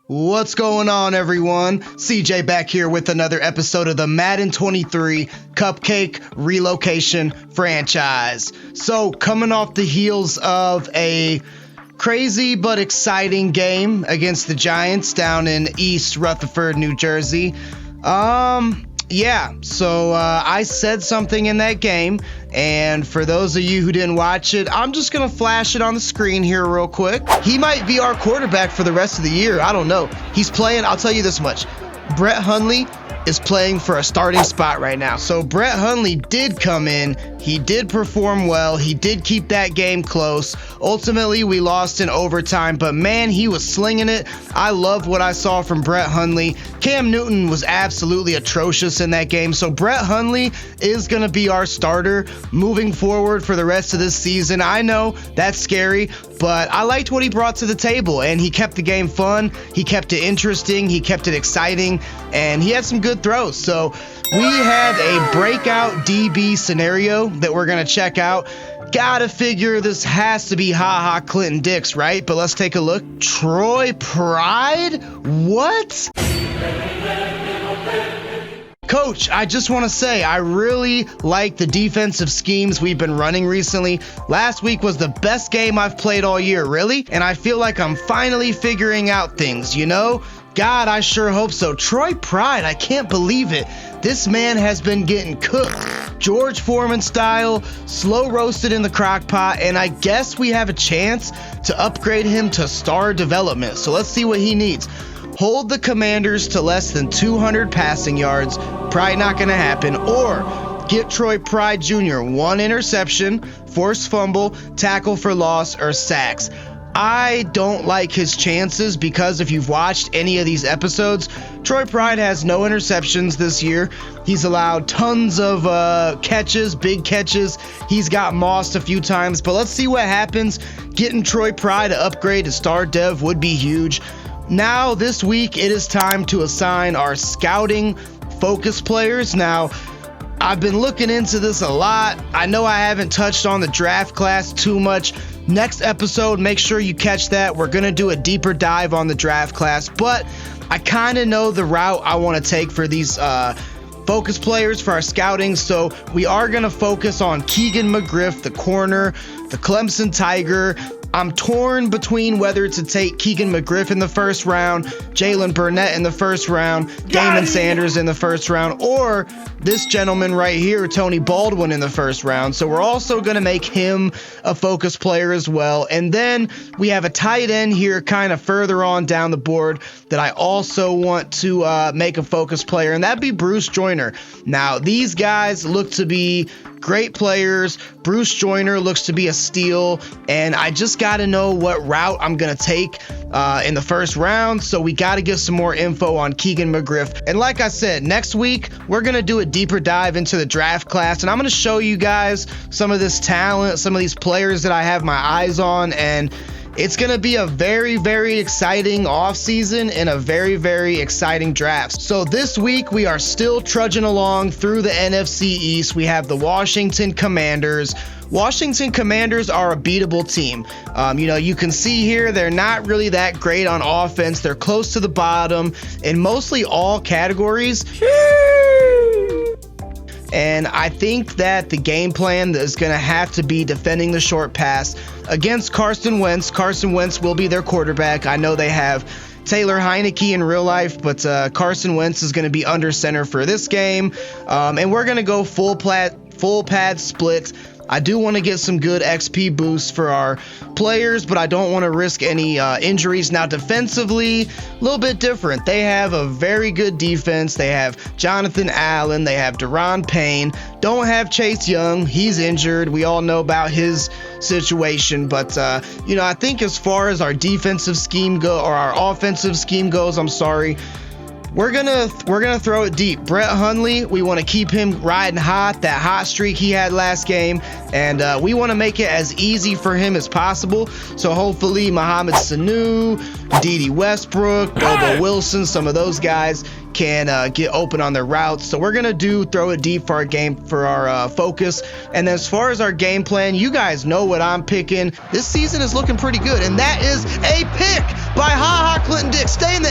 What's going on, everyone? CJ back here with another episode of the Madden 23 Cupcake Relocation Franchise. So, coming off the heels of a crazy but exciting game against the Giants down in East Rutherford, New Jersey. I said something in that game, and for those of you who didn't watch it, I'm just gonna flash it on the screen here real quick. He might be our quarterback for the rest of the year. I don't know. He's playing, I'll tell you this much. Brett Hundley is playing for a starting spot right now. So Brett Hundley did come in. He did perform well. He did keep that game close. Ultimately, we lost in overtime, but man, he was slinging it. I love what I saw from Brett Hundley. Cam Newton was absolutely atrocious in that game. So Brett Hundley is going to be our starter moving forward for the rest of this season. I know that's scary, but I liked what he brought to the table, and he kept the game fun. He kept it interesting. He kept it exciting, and he had some good throws. So we had a breakout DB scenario that we're going to check out. Gotta figure this has to be Clinton Dix, right? But let's take a look. Troy Pride? What? Coach, I just want to say I really like the defensive schemes we've been running recently. Last week was the best game I've played all year, really, and I feel like I'm finally figuring out things, you know? God, I sure hope so. Troy Pride, I can't believe it. This man has been getting cooked. George Foreman style, slow roasted in the crock pot, and I guess we have a chance to upgrade him to star development. So let's see what he needs. Hold the Commanders to less than 200 passing yards, probably not going to happen, or get Troy Pride Jr. 1 interception, forced fumble, tackle for loss, or sacks. I don't like his chances because if you've watched any of these episodes, Troy Pride has no interceptions this year. He's allowed tons of catches, big catches. He's got mossed a few times, but let's see what happens. Getting Troy Pride to upgrade to star dev would be huge. Now, this week, it is time to assign our scouting focus players. Now, I've been looking into this a lot. I know I haven't touched on the draft class too much. Next episode, make sure you catch that. We're going to do a deeper dive on the draft class, but I kind of know the route I want to take for these focus players for our scouting. So we are going to focus on Keegan McGriff, the corner, the Clemson Tiger. I'm torn between whether to take Keegan McGriff in the first round, Jalen Burnett in the first round, Damon Sanders in the first round, or this gentleman right here, Tony Baldwin, in the first round. So we're also going to make him a focus player as well. And then we have a tight end here kind of further on down the board that I also want to make a focus player, and that'd be Bruce Joyner. Now, these guys look to be great players. Bruce Joyner looks to be a steal, and I just got to know what route I'm going to take in the first round, so we got to get some more info on Keegan McGriff. And like I said, next week, we're going to do a deeper dive into the draft class, and I'm going to show you guys some of this talent, some of these players that I have my eyes on, and it's going to be a very, very exciting offseason and a very, very exciting draft. So this week, we are still trudging along through the NFC East. We have the Washington Commanders. Washington Commanders are a beatable team. You can see here they're not really that great on offense. They're close to the bottom in mostly all categories. And I think that the game plan is going to have to be defending the short pass against Carson Wentz. Carson Wentz will be their quarterback. I know they have Taylor Heineke in real life, but Carson Wentz is going to be under center for this game. And we're going to go full pad split. I do want to get some good XP boosts for our players, but I don't want to risk any injuries. Now, defensively, a little bit different. They have a very good defense. They have Jonathan Allen. They have Daron Payne. Don't have Chase Young. He's injured. We all know about his situation. But, I think as far as our defensive scheme our offensive scheme goes, we're gonna throw it deep. Brett Hundley, we want to keep him riding hot, that hot streak he had last game, and we want to make it as easy for him as possible. So hopefully Mohamed Sanu, Dede Westbrook, Bobo Wilson, some of those guys can get open on their routes. So we're gonna throw it deep for our focus. And then as far as our game plan, you guys know what I'm picking. This season is looking pretty good, and that is a pick by Clinton Dix. Stay in the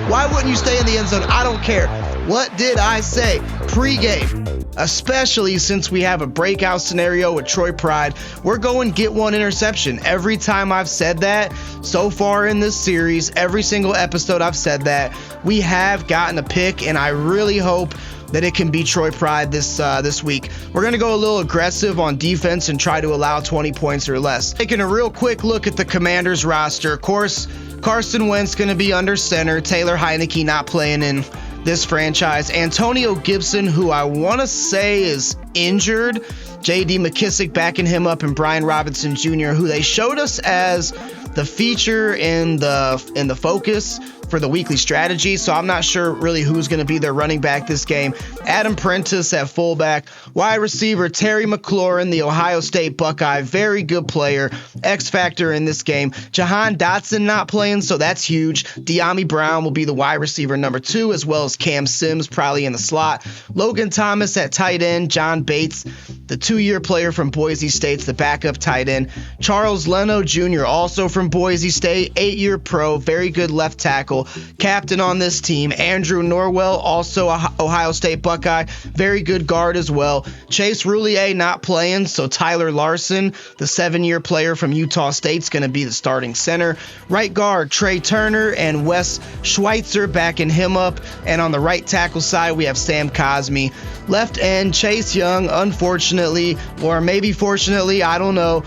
Why wouldn't you stay in the end zone? I don't care. What did I say? Pre-game. Especially since we have a breakout scenario with Troy Pride, we're going get one interception. Every time I've said that so far in this series, every single episode I've said that, we have gotten a pick, and I really hope that it can be Troy Pride this week. We're going to go a little aggressive on defense and try to allow 20 points or less. Taking a real quick look at the Commanders roster. Of course, Carson Wentz going to be under center. Taylor Heineke not playing in this franchise. Antonio Gibson, who I want to say is injured. J.D. McKissick backing him up, and Brian Robinson Jr., who they showed us as the feature in the focus for the weekly strategy, so I'm not sure really who's going to be their running back this game. Adam Prentice at fullback. Wide receiver Terry McLaurin, the Ohio State Buckeye, very good player, X factor in this game. Jahan Dotson not playing, so that's huge. De'Ami Brown will be the wide receiver number 2, as well as Cam Sims probably in the slot. Logan Thomas at tight end. John Bates, the 2-year player from Boise State's the backup tight end. Charles Leno Jr., also from Boise State, 8-year pro, very good left tackle. Captain on this team. Andrew Norwell, also a Ohio State Buckeye, very good guard as well. Chase Roulier not playing, so Tyler Larson, the 7-year player from Utah State's going to be the starting center. Right guard Trey Turner and Wes Schweitzer backing him up, and on the right tackle side we have Sam Cosmi. Left end Chase Young, unfortunately, or maybe fortunately, I don't know,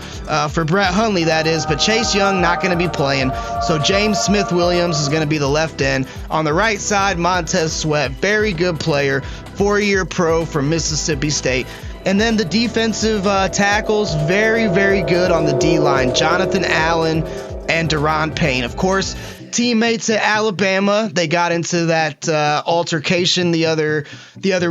for Brett Hundley that is, but Chase Young not going to be playing, so James Smith-Williams is going to be the left end. On the right side, Montez Sweat, very good player, 4-year pro from Mississippi State. And then the defensive tackles, very, very good on the D-line. Jonathan Allen and Deron Payne. Of course, teammates at Alabama, they got into that altercation the other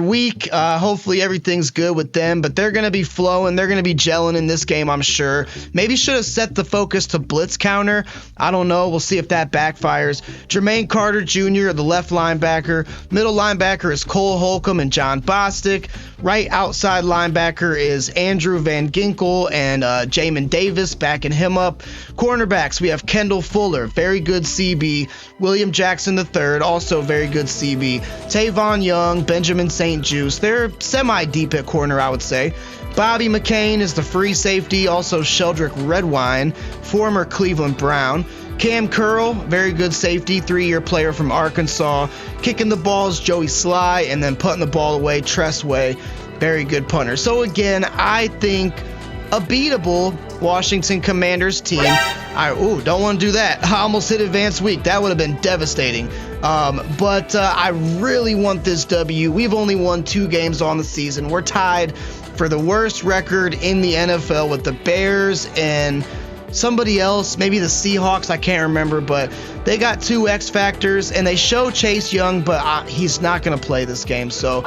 week. Hopefully everything's good with them, but they're going to be flowing. They're going to be gelling in this game, I'm sure. Maybe should have set the focus to blitz counter. I don't know. We'll see if that backfires. Jermaine Carter Jr., the left linebacker. Middle linebacker is Cole Holcomb and John Bostic. Right outside linebacker is Andrew Van Ginkel and Jamin Davis backing him up. Cornerbacks, we have Kendall Fuller, very good CB. William Jackson III, also very good CB. Tavon Young, Benjamin St. Juste. They're semi-deep at corner, I would say. Bobby McCain is the free safety, also Sheldrick Redwine, former Cleveland Brown. Cam Curl, very good safety, 3-year player from Arkansas. Kicking the balls, Joey Sly, and then putting the ball away, Tress Way, very good punter. So again, I think a beatable Washington Commanders team. Don't want to do that. I almost hit advanced week. That would have been devastating. But I really want this W. We've only won 2 games on the season. We're tied for the worst record in the NFL with the Bears and somebody else, maybe the Seahawks, I can't remember, but they got 2 X factors, and they show Chase Young, but he's not going to play this game, so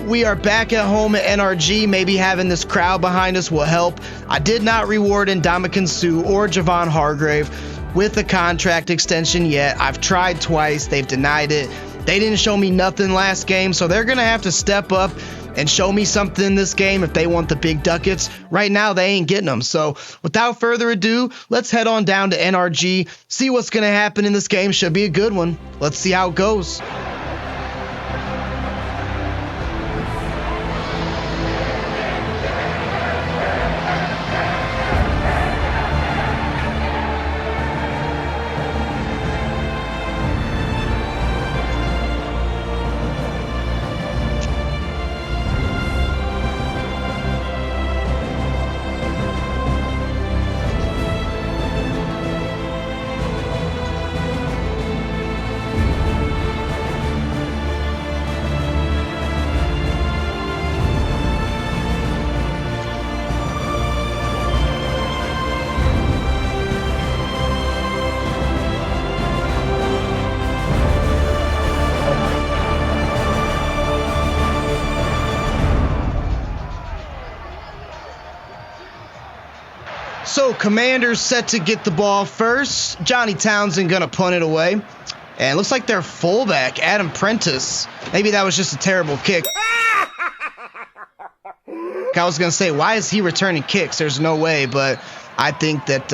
we are back at home at NRG. Maybe having this crowd behind us will help. I did not reward Ndamukong Suh or Javon Hargrave with a contract extension yet. I've tried twice. They've denied it. They didn't show me nothing last game, so they're going to have to step up and show me something in this game if they want the big ducats. Right now, they ain't getting them. So without further ado, let's head on down to NRG, see what's going to happen in this game. Should be a good one. Let's see how it goes. So Commanders set to get the ball first. Johnny Townsend gonna punt it away. And it looks like their fullback, Adam Prentice. Maybe that was just a terrible kick. I was gonna say, why is he returning kicks? There's no way, but I think that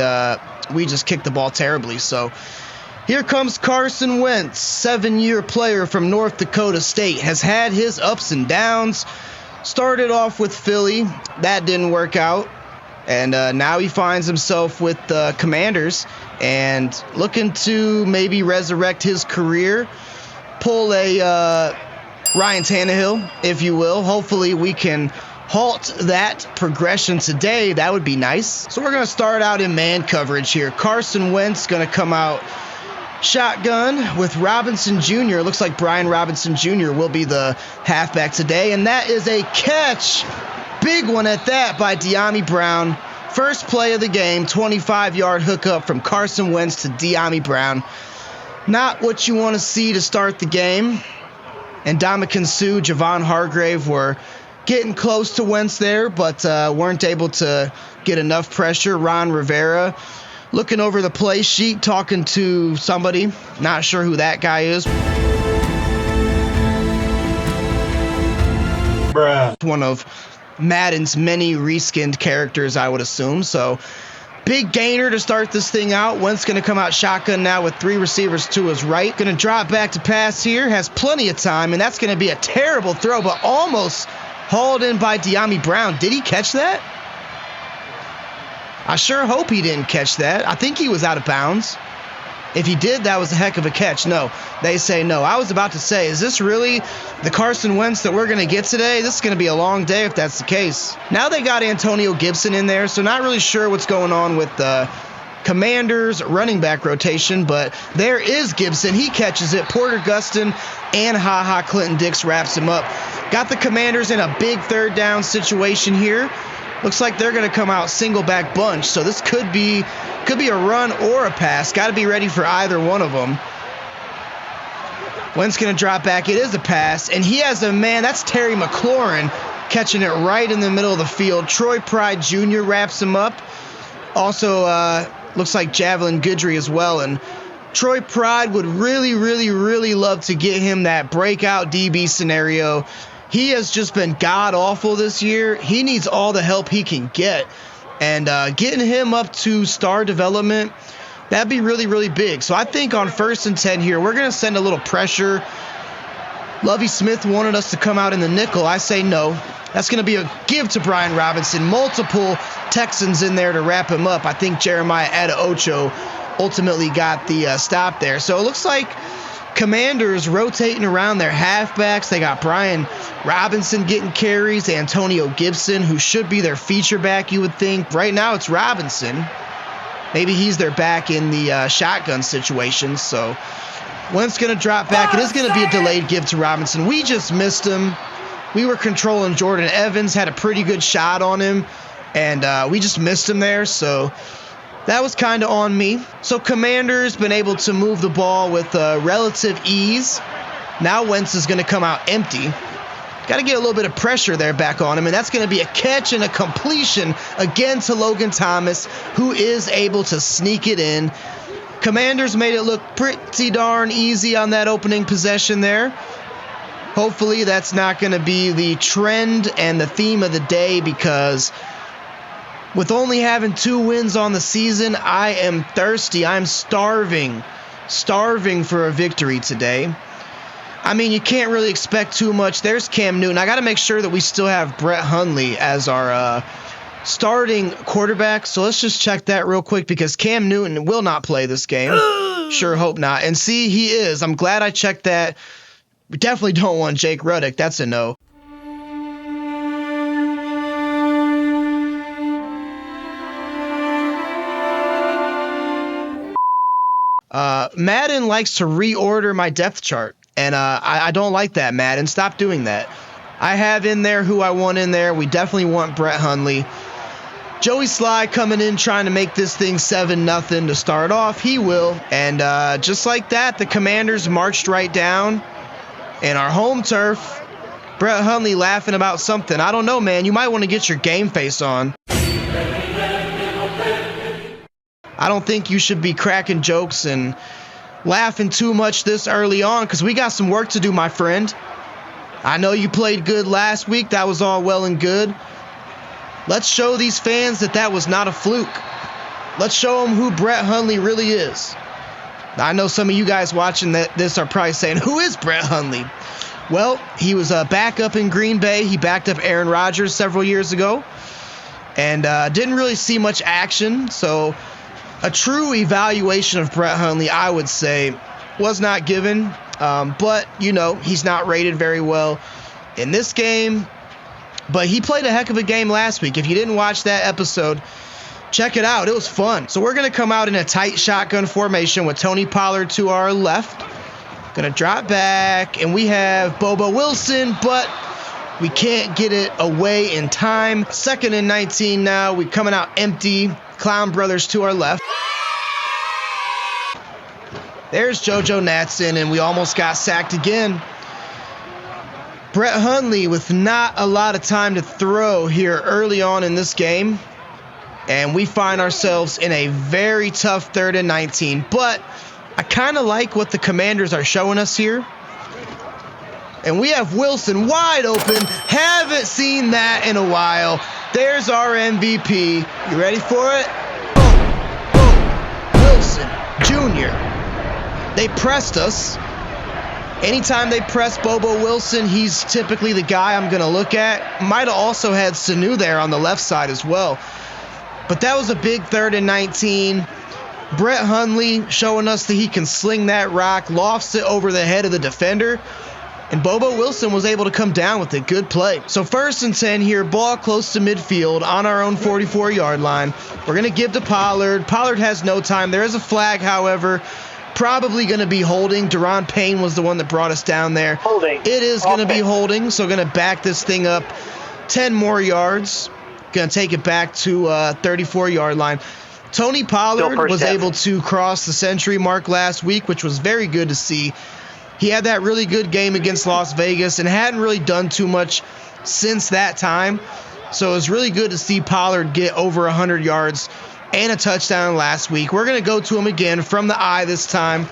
we just kicked the ball terribly. So here comes Carson Wentz, 7-year player from North Dakota State, has had his ups and downs. Started off with Philly, that didn't work out, and now he finds himself with the Commanders and looking to maybe resurrect his career, pull a Ryan Tannehill, if you will. Hopefully we can halt that progression today. That would be nice. So we're going to start out in man coverage here. Carson Wentz going to come out shotgun with Robinson Jr. Looks like Brian Robinson Jr. will be the halfback today, and that is a catch. Big one at that by De'Ami Brown. First play of the game, 25-yard hookup from Carson Wentz to De'Ami Brown. Not what you want to see to start the game. And Ndamukong Suh, Javon Hargrave were getting close to Wentz there, but weren't able to get enough pressure. Ron Rivera looking over the play sheet, talking to somebody. Not sure who that guy is. Bruh. One of Madden's many reskinned characters, I would assume. So big gainer to start this thing out. Wentz going to come out shotgun now with 3 receivers to his right. Going to drop back to pass here. Has plenty of time, and that's going to be a terrible throw, but almost hauled in by De'Ami Brown. Did he catch that? I sure hope he didn't catch that. I think he was out of bounds. If he did, that was a heck of a catch. No, they say no. I was about to say, is this really the Carson Wentz that we're going to get today? This is going to be a long day if that's the case. Now they got Antonio Gibson in there, so not really sure what's going on with the Commanders running back rotation, but there is Gibson. He catches it. Porter Gustin and HaHa Clinton-Dix wraps him up. Got the Commanders in a big third down situation here. Looks like they're going to come out single back bunch, so this could be a run or a pass. Got to be ready for either one of them. Wentz going to drop back. It is a pass, and he has a man. That's Terry McLaurin catching it right in the middle of the field. Troy Pride Jr. wraps him up. Also, looks like Javelin Guidry as well, and Troy Pride would really, really, really love to get him that breakout DB scenario. He has just been god-awful this year. He needs all the help he can get. And getting him up to star development, that'd be really, really big. So I think on 1st and 10 here, we're going to send a little pressure. Lovie Smith wanted us to come out in the nickel. I say no. That's going to be a give to Brian Robinson. Multiple Texans in there to wrap him up. I think Jeremiah Adeocho ultimately got the stop there. So it looks like Commanders rotating around their halfbacks. They got Brian Robinson getting carries, Antonio Gibson, who should be their feature back, you would think. Right now it's Robinson. Maybe he's their back in the shotgun situation. So Wentz going to drop back. It is going to be a delayed give to Robinson. We just missed him. We were controlling Jordan Evans, had a pretty good shot on him, and we just missed him there. So that was kind of on me. So Commanders been able to move the ball with relative ease. Now Wentz is going to come out empty. Got to get a little bit of pressure there back on him, and that's going to be a catch and a completion again to Logan Thomas, who is able to sneak it in. Commanders made it look pretty darn easy on that opening possession there. Hopefully that's not going to be the trend and the theme of the day, because with only having 2 wins on the season, I am thirsty. I'm starving for a victory today. I mean, you can't really expect too much. There's Cam Newton. I got to make sure that we still have Brett Hundley as our starting quarterback. So let's just check that real quick, because Cam Newton will not play this game. Sure hope not. And see, he is. I'm glad I checked that. We definitely don't want Jake Ruddick. That's a no. Madden likes to reorder my depth chart, and I don't like that, Madden. Stop doing that. I have in there who I want in there. We definitely want Brett Hundley. Joey Sly coming in trying to make this thing 7-0 to start off. He will. And just like that, the Commanders marched right down. And our home turf, Brett Hundley laughing about something. I don't know, man. You might want to get your game face on. I don't think you should be cracking jokes and laughing too much this early on, because we got some work to do, my friend. I know you played good last week. That was all well and good. Let's show these fans that that was not a fluke. Let's show them who Brett Hundley really is. I know some of you guys watching this are probably saying, who is Brett Hundley? Well, he was a backup in Green Bay. He backed up Aaron Rodgers several years ago and didn't really see much action. So a true evaluation of Brett Hundley, I would say, was not given. But, you know, he's not rated very well in this game. But he played a heck of a game last week. If you didn't watch that episode, check it out. It was fun. So we're going to come out in a tight shotgun formation with Tony Pollard to our left. Going to drop back, and we have Bobo Wilson, but we can't get it away in time. 2nd and 19 now. We're coming out empty. Clown Brothers to our left. There's JoJo Natson, and we almost got sacked again. Brett Hundley with not a lot of time to throw here early on in this game. And we find ourselves in a very tough 3rd and 19. But I kind of like what the Commanders are showing us here. And we have Wilson wide open. Haven't seen that in a while. There's our MVP. You ready for it? Wilson Jr. They pressed us. Anytime they press Bobo Wilson, he's typically the guy I'm going to look at. Might have also had Sanu there on the left side as well. But that was a big 3rd and 19. Brett Hundley showing us that he can sling that rock, lofts it over the head of the defender, and Bobo Wilson was able to come down with a good play. So 1st and 10 here, ball close to midfield on our own 44-yard line. We're going to give to Pollard. Pollard has no time. There is a flag, however. Probably going to be holding. Deron Payne was the one that brought us down there. Holding. It is going to be holding, so going to back this thing up 10 more yards. Going to take it back to 34-yard line. Tony Pollard was able to cross the century mark last week, which was very good to see. He had that really good game against Las Vegas and hadn't really done too much since that time. So it was really good to see Pollard get over 100 yards and a touchdown last week. We're going to go to him again from the eye this time.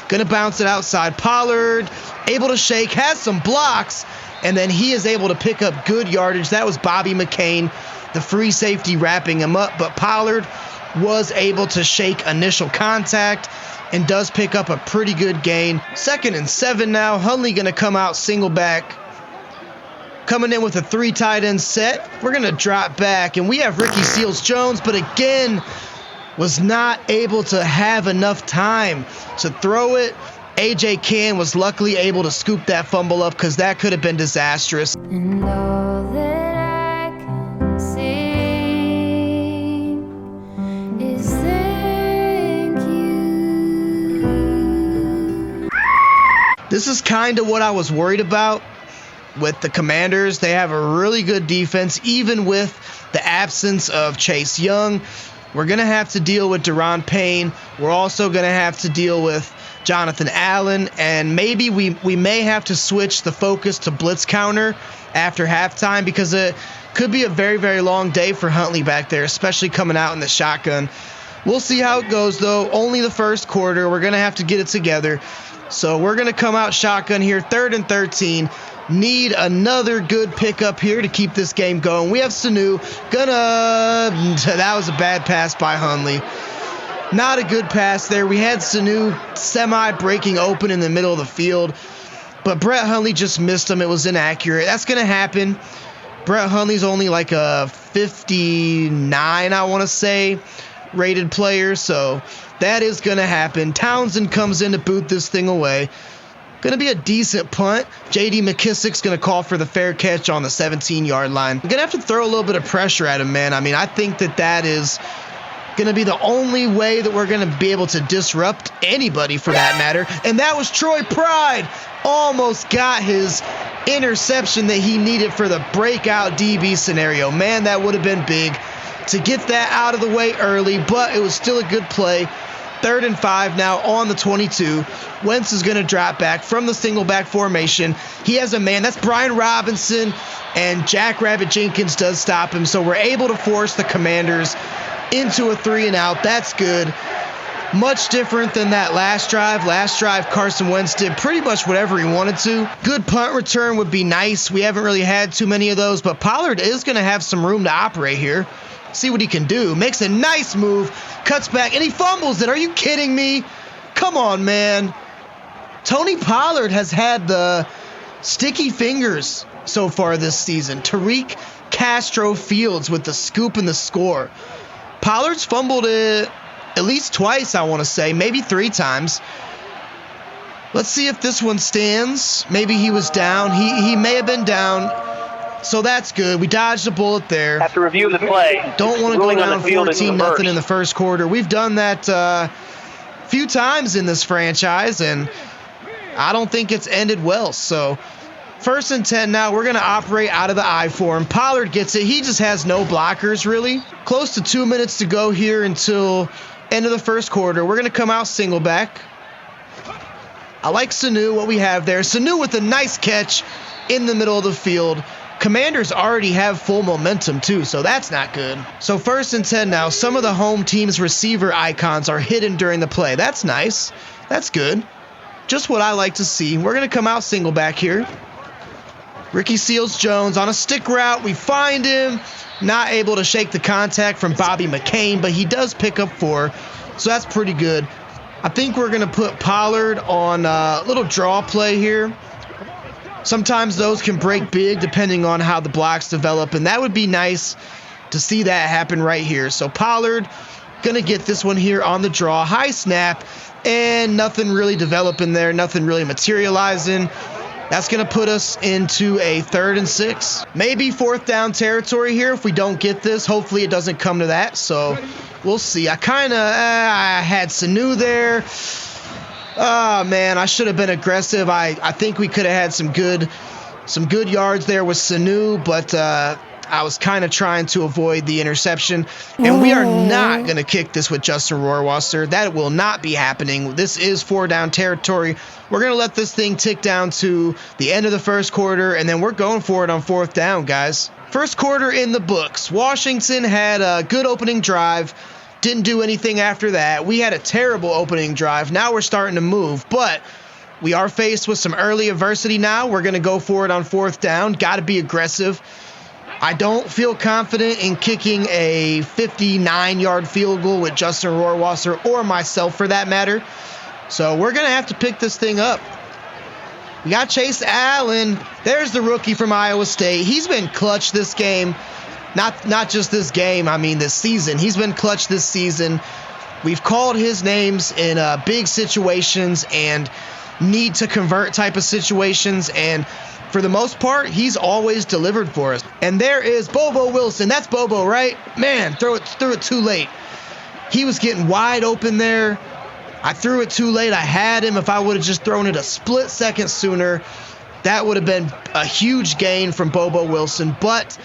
Going to bounce it outside. Pollard able to shake, has some blocks, and then he is able to pick up good yardage. That was Bobby McCain, the free safety, wrapping him up. But Pollard was able to shake initial contact and does pick up a pretty good gain. 2nd and 7 now. Hundley going to come out single back. Coming in with a 3 tight end set. We're going to drop back, and we have Ricky Seals-Jones, but again, was not able to have enough time to throw it. A.J. Cann was luckily able to scoop that fumble up because that could have been disastrous. And all that I can sing is thank you. This is kind of what I was worried about with the Commanders. They have a really good defense, even with the absence of Chase Young. We're going to have to deal with Deron Payne. We're also going to have to deal with Jonathan Allen, and maybe we may have to switch the focus to blitz counter after halftime because it could be a very, very long day for Hundley back there, especially coming out in the shotgun. We'll see how it goes, though. Only the first quarter. We're going to have to get it together. So we're going to come out shotgun here, 3rd and 13. Need another good pickup here to keep this game going. We have Sanu. That was a bad pass by Hundley. Not a good pass there. We had Sanu semi-breaking open in the middle of the field, but Brett Hundley just missed him. It was inaccurate. That's going to happen. Brett Hundley's only like a 59, I want to say, rated player, so that is going to happen. Townsend comes in to boot this thing away. Going to be a decent punt. J.D. McKissic's going to call for the fair catch on the 17-yard line. I'm going to have to throw a little bit of pressure at him, man. I mean, I think that is going to be the only way that we're going to be able to disrupt anybody for that matter. And that was Troy Pride. Almost got his interception that he needed for the breakout DB scenario. Man, that would have been big to get that out of the way early, but it was still a good play. 3rd and 5 now on the 22. Wentz is going to drop back from the single back formation. He has a man. That's Brian Robinson, and Jackrabbit Jenkins does stop him. So we're able to force the Commanders into a 3 and out. That's good. Much different than that last drive. Last drive, Carson Wentz did pretty much whatever he wanted to. Good punt return would be nice. We haven't really had too many of those, but Pollard is going to have some room to operate here. See what he can do. Makes a nice move. Cuts back, and he fumbles it. Are you kidding me? Come on, man. Tony Pollard has had the sticky fingers so far this season. Tariq Castro Fields with the scoop and the score. Pollard's fumbled it at least twice, I want to say. Maybe 3 times. Let's see if this one stands. Maybe he was down. He may have been down. So that's good. We dodged a bullet there. After review of the play, don't want to go down 14-0 in the first quarter. We've done that a few times in this franchise, and I don't think it's ended well. So 1st and 10 now. We're going to operate out of the I for him. Pollard gets it. He just has no blockers, really. Close to 2 minutes to go here until end of the first quarter. We're going to come out single back. I like Sanu, what we have there. Sanu with a nice catch in the middle of the field. Commanders already have full momentum too, so that's not good. So 1st and 10 now. Some of the home team's receiver icons are hidden during the play. That's nice. That's good. Just what I like to see. We're going to come out single back here. Ricky Seals-Jones on a stick route. We find him. Not able to shake the contact from Bobby McCain, but he does pick up 4, so that's pretty good. I think we're going to put Pollard on a little draw play here. Sometimes those can break big depending on how the blocks develop, and that would be nice to see that happen right here. So Pollard going to get this one here on the draw. High snap, and nothing really developing there, nothing really materializing. That's going to put us into a 3rd and 6. Maybe 4th down territory here if we don't get this. Hopefully it doesn't come to that, so we'll see. I kind of had Sanu there. Oh, man, I should have been aggressive. I think we could have had some good yards there with Sanu, but I was kind of trying to avoid the interception. And we are not going to kick this with Justin Rohrwasser. That will not be happening. This is 4 down territory. We're going to let this thing tick down to the end of the first quarter, and then we're going for it on 4th down, guys. First quarter in the books. Washington had a good opening drive. Didn't do anything after that. We had a terrible opening drive. Now we're starting to move, but we are faced with some early adversity now. We're going to go for it on 4th down. Got to be aggressive. I don't feel confident in kicking a 59-yard field goal with Justin Rohrwasser or myself for that matter. So we're going to have to pick this thing up. We got Chase Allen. There's the rookie from Iowa State. He's been clutch this game. Not just this game, I mean this season. He's been clutch this season. We've called his names in big situations and need to convert type of situations, and for the most part, he's always delivered for us. And there is Bobo Wilson. That's Bobo, right? Man, threw it too late. He was getting wide open there. I threw it too late. I had him. If I would have just thrown it a split second sooner, that would have been a huge gain from Bobo Wilson. But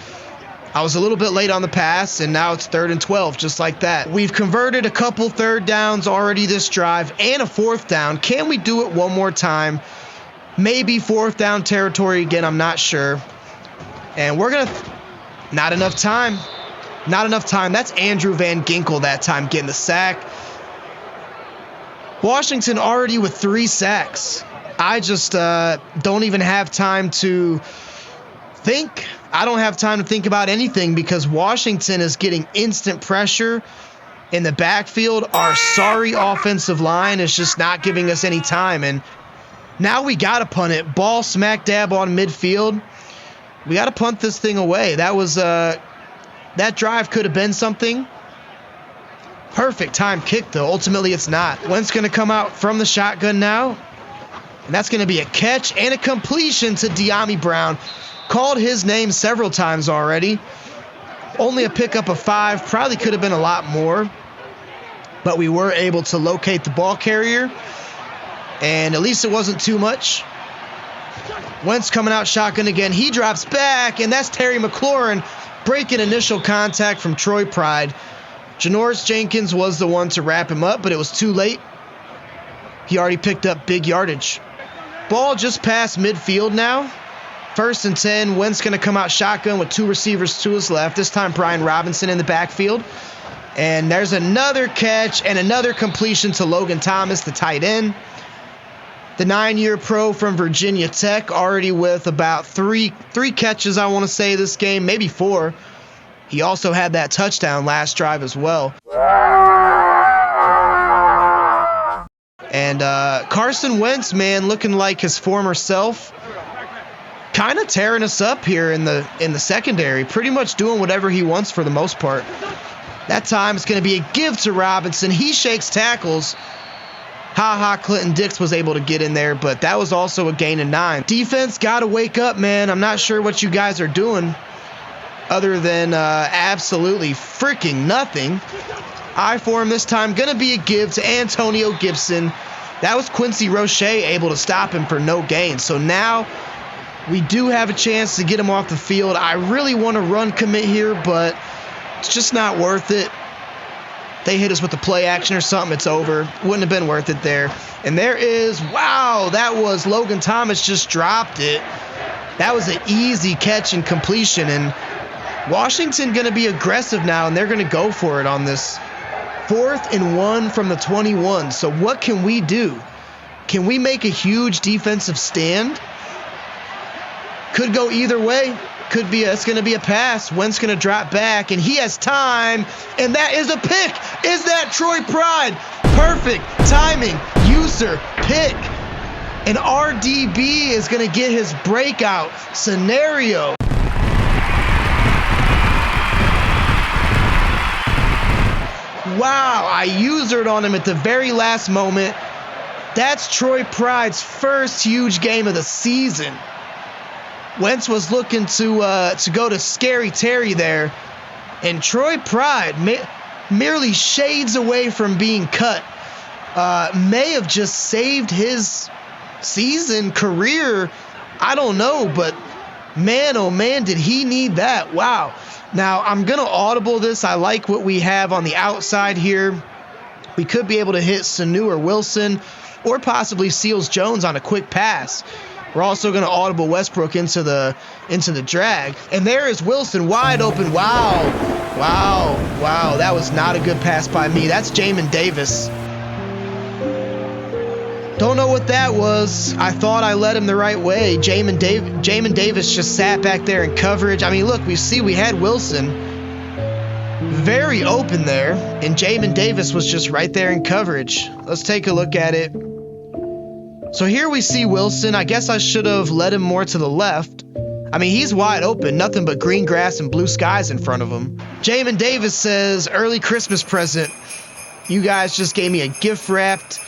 I was a little bit late on the pass, and now it's 3rd and 12, just like that. We've converted a couple 3rd downs already this drive and a 4th down. Can we do it one more time? Maybe 4th down territory again, I'm not sure. And we're going to... Not enough time. Not enough time. That's Andrew Van Ginkel that time getting the sack. Washington already with 3 sacks. I just don't even have time to think. I don't have time to think about anything because Washington is getting instant pressure in the backfield. Our sorry offensive line is just not giving us any time. And now we got to punt it. Ball smack dab on midfield. We got to punt this thing away. That was that drive could have been something. Perfect time kick, though. Ultimately, it's not. Wentz going to come out from the shotgun now. And that's going to be a catch and a completion to De'Ami Brown. Called his name several times already. Only a pickup of 5. Probably could have been a lot more. But we were able to locate the ball carrier. And at least it wasn't too much. Wentz coming out shotgun again. He drops back, and that's Terry McLaurin breaking initial contact from Troy Pride. Janoris Jenkins was the one to wrap him up, but it was too late. He already picked up big yardage. Ball just past midfield now. 1st and 10. Wentz going to come out shotgun with 2 receivers to his left. This time Brian Robinson in the backfield. And there's another catch and another completion to Logan Thomas, the tight end. The 9-year pro from Virginia Tech, already with about three catches, I want to say, this game, maybe 4. He also had that touchdown last drive as well. And Carson Wentz, man, looking like his former self. Kind of tearing us up here in the secondary. Pretty much doing whatever he wants for the most part. That time it's going to be a give to Robinson. He shakes tackles. Clinton Dix was able to get in there, but that was also a gain of 9. Defense got to wake up, man. I'm not sure what you guys are doing other than absolutely freaking nothing. I for him this time. Going to be a give to Antonio Gibson. That was Quincy Roche able to stop him for no gain. So now we do have a chance to get him off the field. I really want to run commit here, but it's just not worth it. They hit us with the play action or something, it's over. Wouldn't have been worth it there. And there is, wow, that was Logan Thomas just dropped it. That was an easy catch and completion. And Washington going to be aggressive now, and they're going to go for it on this 4th and 1 from the 21. So what can we do? Can we make a huge defensive stand? Could go either way. It's going to be a pass. Wentz going to drop back, and he has time, and that is a pick. Is that Troy Pride? Perfect timing. User pick. And RDB is going to get his breakout scenario. Wow, I usered on him at the very last moment. That's Troy Pride's first huge game of the season. Wentz was looking to go to Scary Terry there, and Troy Pride merely shades away from being cut. May have just saved his season, career, I don't know, but man, oh man, did he need that. Wow. Now, I'm going to audible this. I like what we have on the outside here. We could be able to hit Sanu or Wilson or possibly Seals Jones on a quick pass. We're also going to audible Westbrook into the drag. And there is Wilson wide open. Wow. That was not a good pass by me. That's Jamin Davis. Don't know what that was. I thought I led him the right way. Jamin Davis just sat back there in coverage. I mean, look, we had Wilson very open there, and Jamin Davis was just right there in coverage. Let's take a look at it. So here we see Wilson. I guess I should have led him more to the left. I mean, he's wide open. Nothing but green grass and blue skies in front of him. Jamin Davis says, early Christmas present. You guys just gave me a gift-wrapped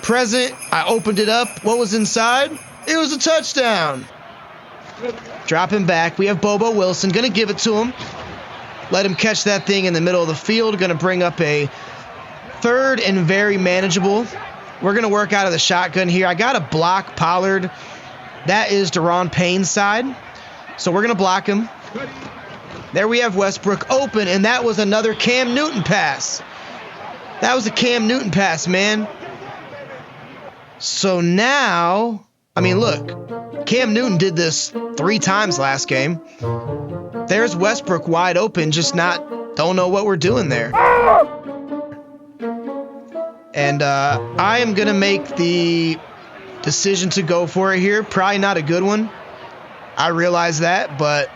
present. I opened it up. What was inside? It was a touchdown. Drop him back. We have Bobo Wilson. Going to give it to him. Let him catch that thing in the middle of the field. Going to bring up a 3rd and very manageable. We're going to work out of the shotgun here. I got to block Pollard. That is Daron Payne's side. So we're going to block him. There we have Westbrook open, and that was another Cam Newton pass. That was a Cam Newton pass, man. So now, I mean, look, Cam Newton did this 3 times last game. There's Westbrook wide open, just don't know what we're doing there. And I am going to make the decision to go for it here. Probably not a good one. I realize that, but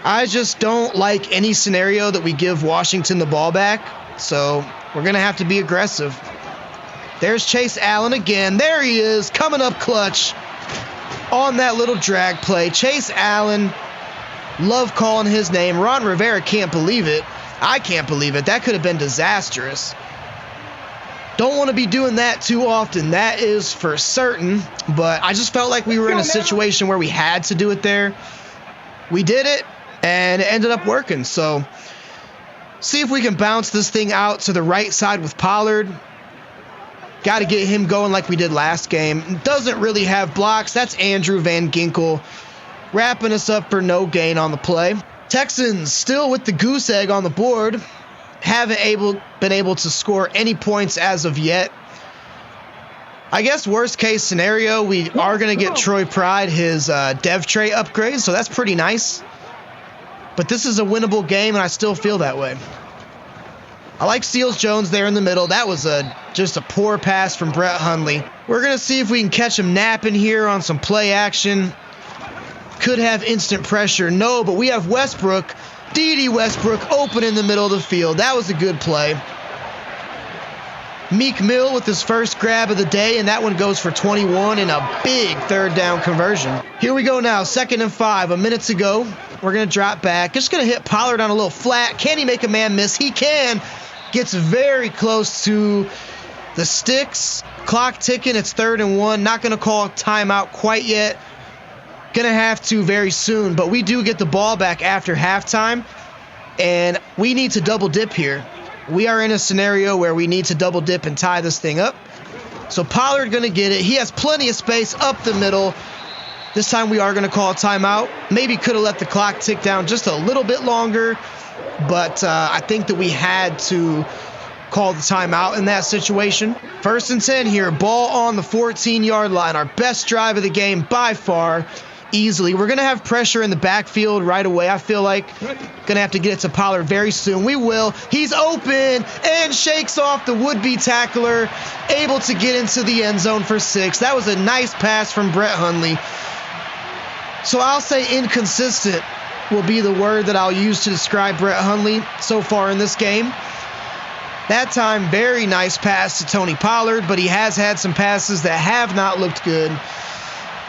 I just don't like any scenario that we give Washington the ball back. So we're going to have to be aggressive. There's Chase Allen again. There he is, coming up clutch on that little drag play. Chase Allen, love calling his name. Ron Rivera can't believe it. I can't believe it. That could have been disastrous. Don't want to be doing that too often. That is for certain. But I just felt like we were in a situation where we had to do it there. We did it, and it ended up working. So see if we can bounce this thing out to the right side with Pollard. Got to get him going like we did last game. Doesn't really have blocks. That's Andrew Van Ginkel wrapping us up for no gain on the play. Texans still with the goose egg on the board. Haven't been able to score any points as of yet. I guess worst case scenario, we are going to get Troy Pride his dev tray upgrade, so that's pretty nice. But this is a winnable game, and I still feel that way. I like Seals Jones there in the middle. That was just a poor pass from Brett Hundley. We're going to see if we can catch him napping here on some play action. Could have instant pressure. No, but we have Westbrook D.D. Westbrook open in the middle of the field. That was a good play. Meek Mill with his first grab of the day, and that one goes for 21 and a big third down conversion. Here we go now, 2nd and 5, a minute to go. We're going to drop back. Just going to hit Pollard on a little flat. Can he make a man miss? He can. Gets very close to the sticks. Clock ticking. It's 3rd and 1. Not going to call timeout quite yet. Going to have to very soon, but we do get the ball back after halftime, and we need to double dip here. We are in a scenario where we need to double dip and tie this thing up. So Pollard going to get it. He has plenty of space up the middle. This time we are going to call a timeout. Maybe could have let the clock tick down just a little bit longer, but I think that we had to call the timeout in that situation. 1st and 10 here. Ball on the 14-yard line. Our best drive of the game by far. Easily. We're going to have pressure in the backfield right away. I feel like going to have to get it to Pollard very soon. We will. He's open and shakes off the would-be tackler, able to get into the end zone for 6. That was a nice pass from Brett Hundley. So I'll say inconsistent will be the word that I'll use to describe Brett Hundley so far in this game. That time, very nice pass to Tony Pollard, but he has had some passes that have not looked good.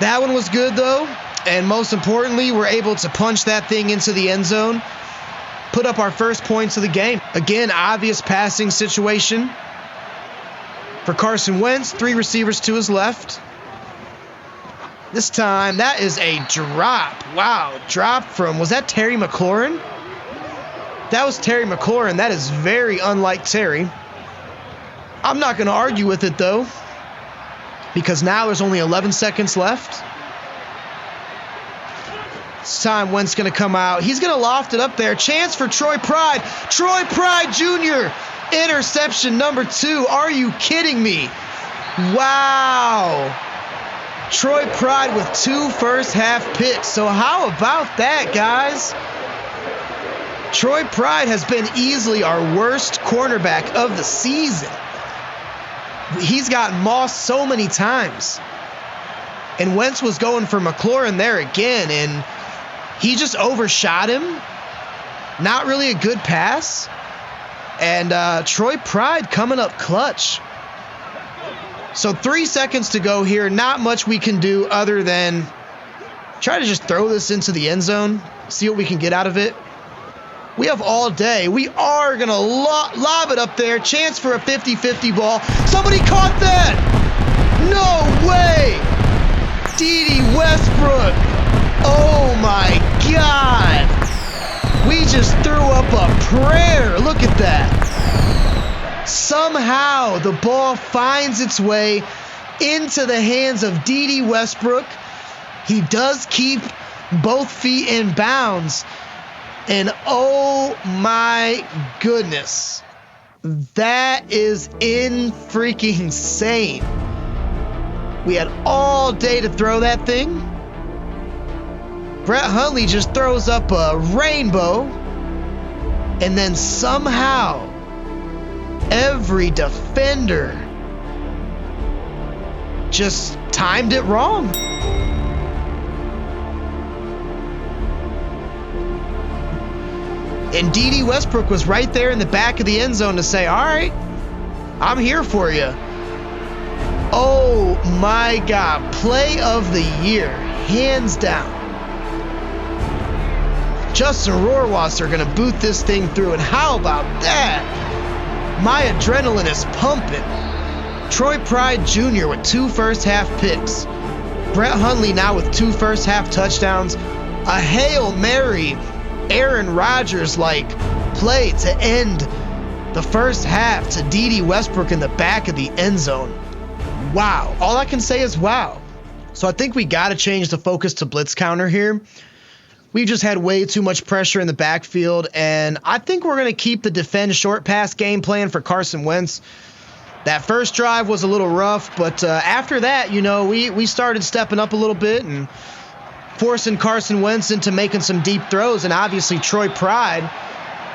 That one was good, though. And most importantly, we're able to punch that thing into the end zone, put up our first points of the game. Again, obvious passing situation for Carson Wentz. 3 receivers to his left. This time, that is a drop. Wow, drop from, was that Terry McLaurin? That was Terry McLaurin. That is very unlike Terry. I'm not going to argue with it, though, because now there's only 11 seconds left. This time, Wentz going to come out. He's going to loft it up there. Chance for Troy Pride. Troy Pride Jr. Interception number 2. Are you kidding me? Wow. Troy Pride with 2 first-half picks. So how about that, guys? Troy Pride has been easily our worst cornerback of the season. He's gotten mossed so many times. And Wentz was going for McLaurin there again, and he just overshot him. Not really a good pass. And Troy Pride coming up clutch. So 3 seconds to go here. Not much we can do other than try to just throw this into the end zone. See what we can get out of it. We have all day. We are going to lob it up there. Chance for a 50-50 ball. Somebody caught that. No way. D.D. Westbrook. Oh, my God. We just threw up a prayer. Look at that. Somehow the ball finds its way into the hands of D.D. Westbrook. He does keep both feet in bounds. And oh my goodness, that is freaking insane. We had all day to throw that thing. Brett Hundley just throws up a rainbow, and then somehow every defender just timed it wrong. And D.D. Westbrook was right there in the back of the end zone to say, all right, I'm here for you. Oh my God, play of the year, hands down. Justin Rohrwasser going to boot this thing through, and how about that? My adrenaline is pumping. Troy Pride Jr. with 2 first-half picks. Brett Hundley now with 2 first-half touchdowns. A Hail Mary Aaron Rodgers-like play to end the first half to D.D. Westbrook in the back of the end zone. Wow. All I can say is wow. So I think we got to change the focus to blitz counter here. We've just had way too much pressure in the backfield, and I think we're going to keep the defend short pass game plan for Carson Wentz. That first drive was a little rough, but after that, you know, we started stepping up a little bit and forcing Carson Wentz into making some deep throws, and obviously Troy Pride,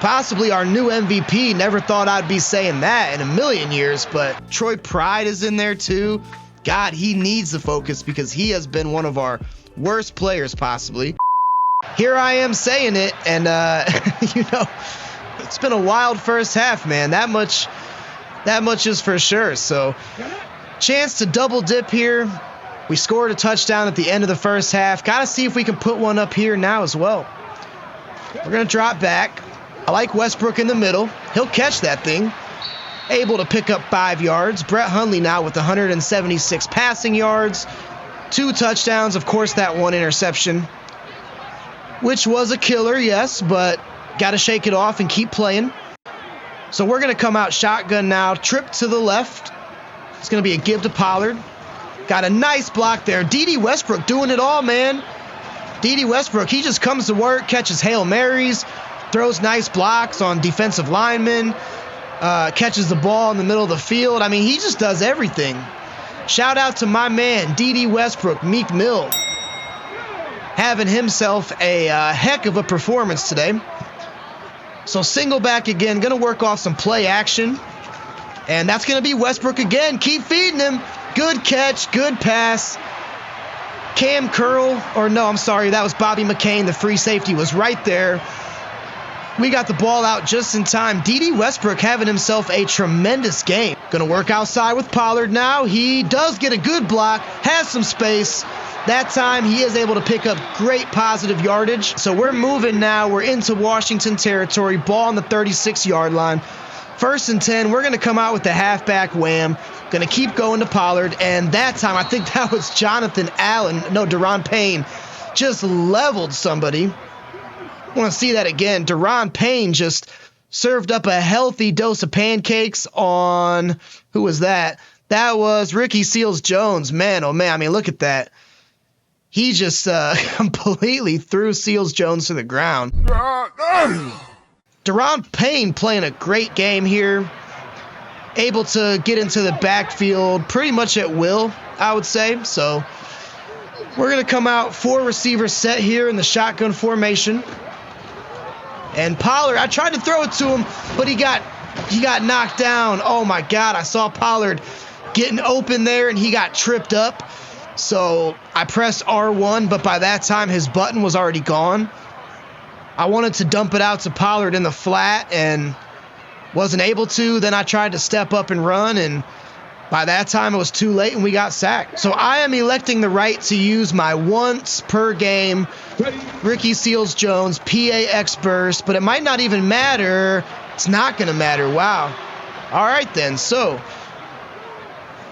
possibly our new MVP. Never thought I'd be saying that in a million years, but Troy Pride is in there too. God, he needs the focus because he has been one of our worst players possibly. here I am saying it, and it's been a wild first half, man. That much is for sure. So, chance to double dip here. We scored a touchdown at the end of the first half. Gotta see if we can put one up here now as well. We're gonna drop back. I like Westbrook in the middle. He'll catch that thing. Able to pick up 5 yards. Brett Hundley now with 176 passing yards. 2 touchdowns. Of course, that 1 interception, which was a killer, yes, but got to shake it off and keep playing. So we're going to come out shotgun now. Trip to the left. It's going to be a give to Pollard. Got a nice block there. D.D. Westbrook doing it all, man. D.D. Westbrook, he just comes to work, catches Hail Marys, throws nice blocks on defensive linemen, catches the ball in the middle of the field. I mean, he just does everything. Shout out to my man, D.D. Westbrook, Meek Mill, having himself a heck of a performance today. So single back again, going to work off some play action. And that's going to be Westbrook again. Keep feeding him. Good catch, good pass. Cam Curl, or no, I'm sorry, that was Bobby McCain. The free safety was right there. We got the ball out just in time. D.D. Westbrook having himself a tremendous game. Going to work outside with Pollard now. He does get a good block, has some space. That time he is able to pick up great positive yardage. So we're moving now. We're into Washington territory. Ball on the 36-yard line. 1st and 10. We're going to come out with the halfback wham. Going to keep going to Pollard. And that time, I think that was Deron Payne just leveled somebody. I want to see that again. Deron Payne just served up a healthy dose of pancakes on, who was that? That was Ricky Seals-Jones. Man, oh man, I mean, look at that. He just completely threw Seals-Jones to the ground. Deron Payne playing a great game here. Able to get into the backfield pretty much at will, I would say. So we're going to come out 4 receiver set here in the shotgun formation. And Pollard, I tried to throw it to him, but he got knocked down. Oh my God, I saw Pollard getting open there and he got tripped up. So I pressed R1, but by that time his button was already gone. I wanted to dump it out to Pollard in the flat and wasn't able to. Then I tried to step up and run, and by that time it was too late and we got sacked. So I am electing the right to use my once per game Ricky Seals-Jones PAX burst, but it might not even matter. It's not going to matter. Wow. All right then. So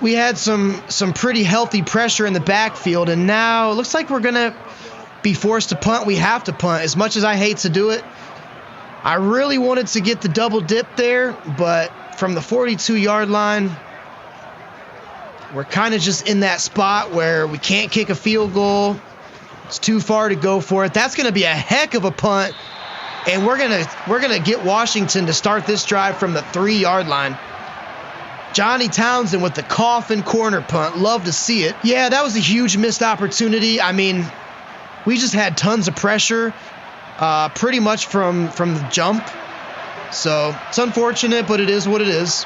we had some pretty healthy pressure in the backfield, and now it looks like we're going to be forced to punt. We have to punt. As much as I hate to do it, I really wanted to get the double dip there, but from the 42-yard line, we're kind of just in that spot where we can't kick a field goal. It's too far to go for it. That's going to be a heck of a punt, and we're gonna get Washington to start this drive from the 3-yard line. Johnny Townsend with the coffin corner punt. Love to see it. Yeah, that was a huge missed opportunity. I mean, we just had tons of pressure pretty much from the jump. So it's unfortunate, but it is what it is.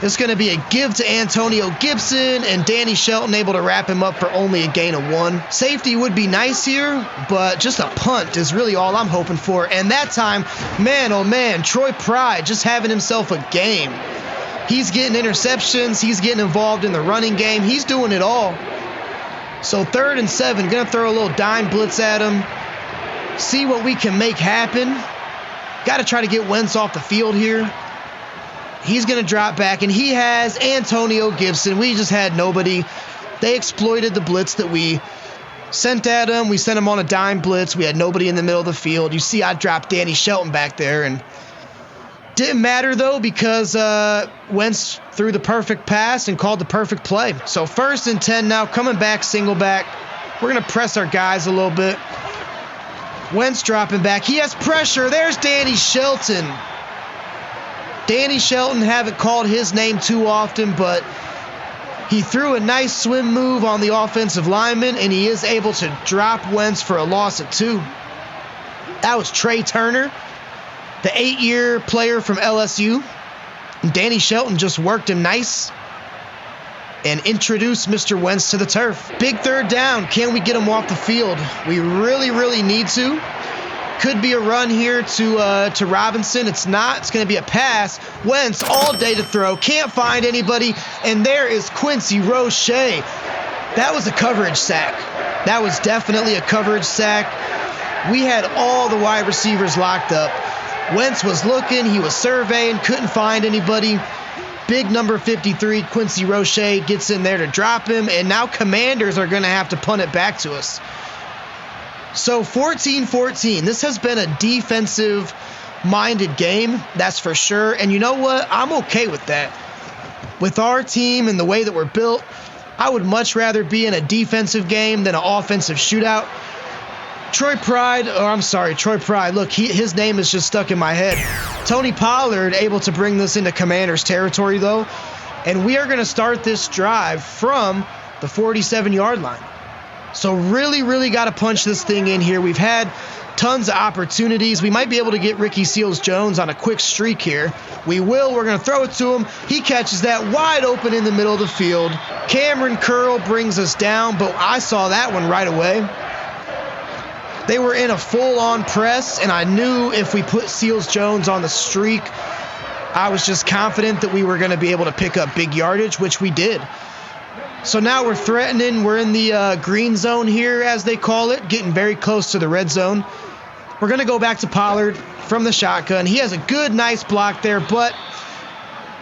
It's going to be a give to Antonio Gibson, and Danny Shelton able to wrap him up for only a gain of 1. Safety would be nice here, but just a punt is really all I'm hoping for. And that time, man, oh man, Troy Pride just having himself a game. He's getting interceptions. He's getting involved in the running game. He's doing it all. So 3rd and 7, going to throw a little dime blitz at him. See what we can make happen. Got to try to get Wentz off the field here. He's going to drop back, and he has Antonio Gibson. We just had nobody. They exploited the blitz that we sent at him. We sent him on a dime blitz. We had nobody in the middle of the field. You see I dropped Danny Shelton back there, and didn't matter, though, because Wentz threw the perfect pass and called the perfect play. So 1st and 10 now, coming back, single back. We're going to press our guys a little bit. Wentz dropping back. He has pressure. There's Danny Shelton. Danny Shelton, haven't called his name too often, but he threw a nice swim move on the offensive lineman, and he is able to drop Wentz for a loss of 2. That was Trey Turner, the 8-year player from LSU. And Danny Shelton just worked him nice. and introduce Mr. Wentz to the turf. Big third down. Can we get him off the field? We really need to. Could be a run here to Robinson. It's not. It's going to be a pass. Wentz all day to throw. Can't find anybody. And there is Quincy Roche. That was a coverage sack. That was definitely a coverage sack. We had all the wide receivers locked up. Wentz was looking. He was surveying. Couldn't find anybody. Big number 53, Quincy Roche, gets in there to drop him. And now Commanders are going to have to punt it back to us. So 14-14, this has been a defensive-minded game, that's for sure. And you know what? I'm okay with that. With our team and the way that we're built, I would much rather be in a defensive game than an offensive shootout. Troy Pride, look, his name is just stuck in my head. Tony Pollard able to bring this into Commanders territory, though. And we are going to start this drive from the 47-yard line. So really got to punch this thing in here. We've had tons of opportunities. We might be able to get Ricky Seals-Jones on a quick streak here. We will. We're going to throw it to him. He catches that wide open in the middle of the field. Cameron Curl brings us down, but I saw that one right away. They were in a full-on press, and I knew if we put Seals-Jones on the streak, I was just confident that we were going to be able to pick up big yardage, which we did. So now we're threatening. We're in the green zone here, as they call it, getting very close to the red zone. We're going to go back to Pollard from the shotgun. He has a good, nice block there, but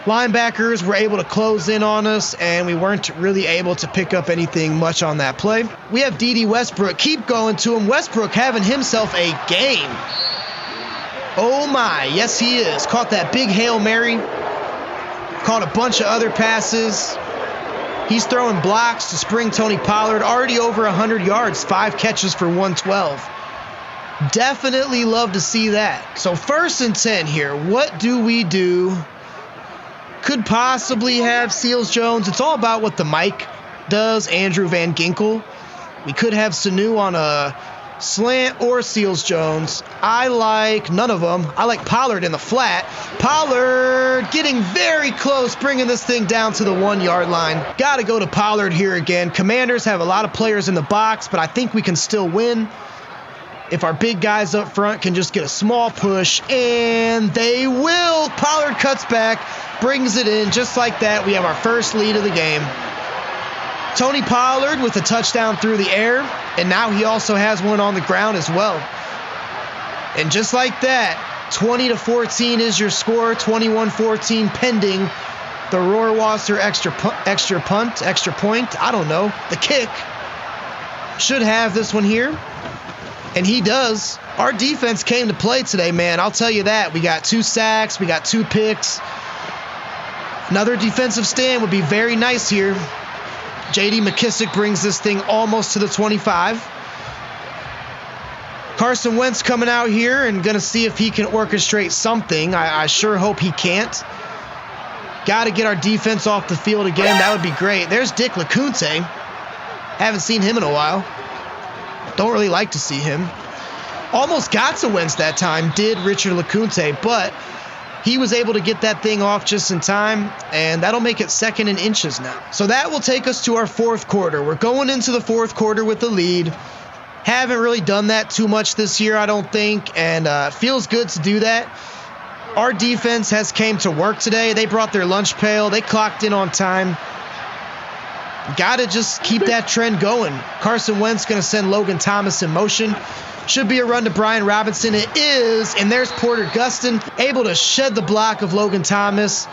linebackers were able to close in on us, and we weren't really able to pick up anything much on that play. We have D.D. Westbrook. Keep going to him. Westbrook having himself a game. Oh, my. Yes, he is. Caught that big Hail Mary. Caught a bunch of other passes. He's throwing blocks to spring Tony Pollard. Already over 100 yards. 5 catches for 112. Definitely love to see that. So 1st and 10 here. What do we do? Could possibly have Seals-Jones. It's all about what the mic does. Andrew Van Ginkel. We could have Sanu on a slant or Seals-Jones. I like none of them. I like Pollard in the flat. Pollard getting very close, bringing this thing down to the 1-yard line. Got to go to Pollard here again. Commanders have a lot of players in the box, but I think we can still win if our big guys up front can just get a small push, and they will. Pollard cuts back, brings it in just like that. We have our first lead of the game. Tony Pollard with a touchdown through the air, and now he also has one on the ground as well. And just like that, 20-14 is your score. 21-14 pending the Rohrwasser extra point. I don't know. The kick should have this one here. And he does. Our defense came to play today, man. I'll tell you that. We got 2 sacks. We got 2 picks. Another defensive stand would be very nice here. J.D. McKissick brings this thing almost to the 25. Carson Wentz coming out here and going to see if he can orchestrate something. I sure hope he can't. Got to get our defense off the field again. That would be great. There's Dick LeCounte. Haven't seen him in a while. Don't really like to see him. Almost got to Wentz that time, did Richard LeCounte, but he was able to get that thing off just in time, and that'll make it 2nd and inches now. So that will take us to our 4th quarter. We're going into the 4th quarter with the lead. Haven't really done that too much this year, I don't think, and feels good to do that. Our defense has came to work today. They brought their lunch pail. They clocked in on time. Got to just keep that trend going. Carson Wentz going to send Logan Thomas in motion. Should be a run to Brian Robinson. It is, and there's Porter Gustin able to shed the block of Logan Thomas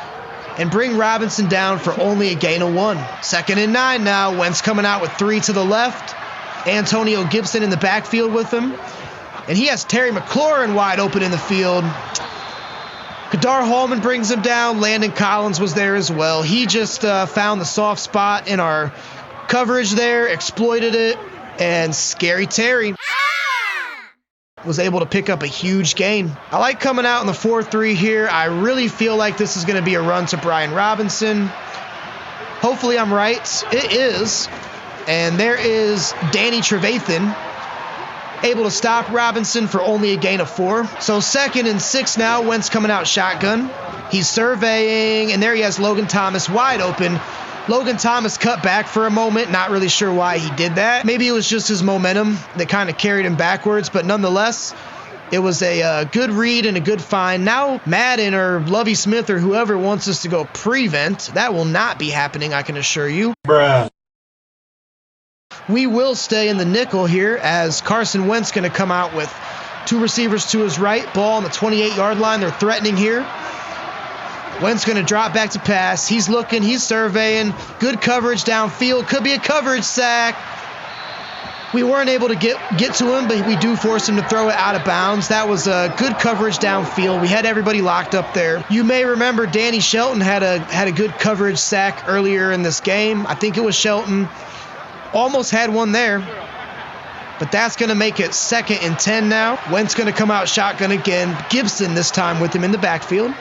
and bring Robinson down for only a gain of 1. 2nd and 9 now. Wentz coming out with 3 to the left. Antonio Gibson in the backfield with him. And he has Terry McLaurin wide open in the field. Kadar Hallman brings him down. Landon Collins was there as well. He just found the soft spot in our coverage there, exploited it, and Scary Terry was able to pick up a huge gain. I like coming out in the 4-3 here. I really feel like this is going to be a run to Brian Robinson. Hopefully I'm right. It is. And there is Danny Trevathan able to stop Robinson for only a gain of 4. So 2nd and 6 now. Wentz coming out shotgun. He's surveying, and there he has Logan Thomas wide open. Logan Thomas cut back for a moment. Not really sure why he did that. Maybe it was just his momentum that kind of carried him backwards, but nonetheless, it was a good read and a good find. Now, Madden or Lovey Smith or whoever wants us to go prevent. That will not be happening, I can assure you. Bruh. We will stay in the nickel here as Carson Wentz going to come out with 2 receivers to his right. Ball on the 28-yard line. They're threatening here. Wentz going to drop back to pass. He's looking. He's surveying. Good coverage downfield. Could be a coverage sack. We weren't able to get to him, but we do force him to throw it out of bounds. That was a good coverage downfield. We had everybody locked up there. You may remember Danny Shelton had a good coverage sack earlier in this game. I think it was Shelton. Almost had one there. But that's going to make it 2nd and 10 now. Wentz going to come out shotgun again. Gibson this time with him in the backfield.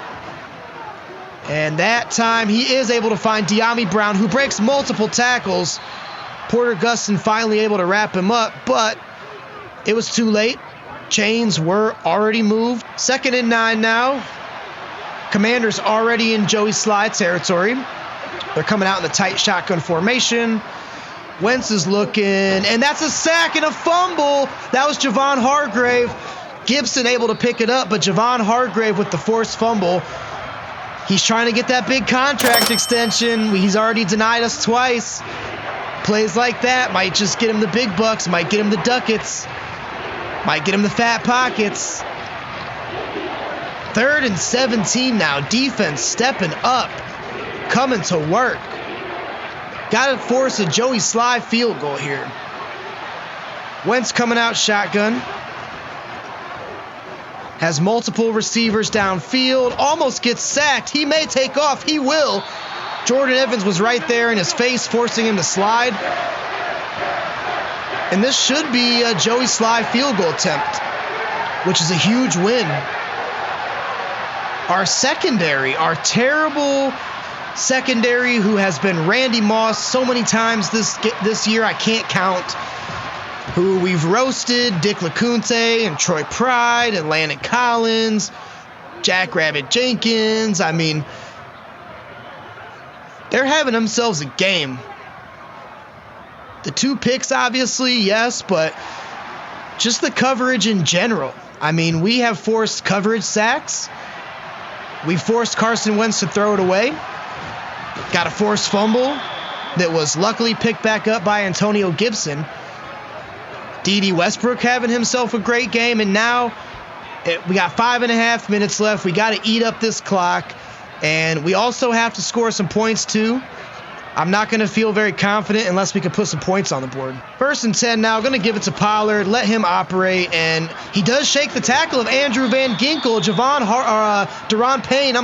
And that time he is able to find De'Ami Brown, who breaks multiple tackles. Porter Gustin finally able to wrap him up, but it was too late. Chains were already moved. 2nd and 9 now. Commanders already in Joey Sly territory. They're coming out in the tight shotgun formation. Wentz is looking, and that's a sack and a fumble. That was Javon Hargrave. Gibson able to pick it up, but Javon Hargrave with the forced fumble. He's trying to get that big contract extension. He's already denied us twice. Plays like that might just get him the big bucks, might get him the ducats, might get him the fat pockets. 3rd and 17 now. Defense stepping up, coming to work. Got to force a Joey Sly field goal here. Wentz coming out shotgun. Has multiple receivers downfield. Almost gets sacked. He may take off. He will. Jordan Evans was right there in his face, forcing him to slide. And this should be a Joey Sly field goal attempt, which is a huge win. Our secondary, our terrible secondary, who has been Randy Moss so many times this year, I can't count. Who we've roasted, Dick LeCounte and Troy Pride and Landon Collins, Jack Rabbit Jenkins. I mean, they're having themselves a game. The 2 picks, obviously, yes, but just the coverage in general. I mean, we have forced coverage sacks. We forced Carson Wentz to throw it away. Got a forced fumble that was luckily picked back up by Antonio Gibson. D.D. Westbrook having himself a great game, and now we got 5.5 minutes left. We got to eat up this clock, and we also have to score some points too. I'm not going to feel very confident unless we can put some points on the board. 1st and 10 now. Going to give it to Pollard, let him operate, and he does shake the tackle of Andrew Van Ginkel. Deron Payne,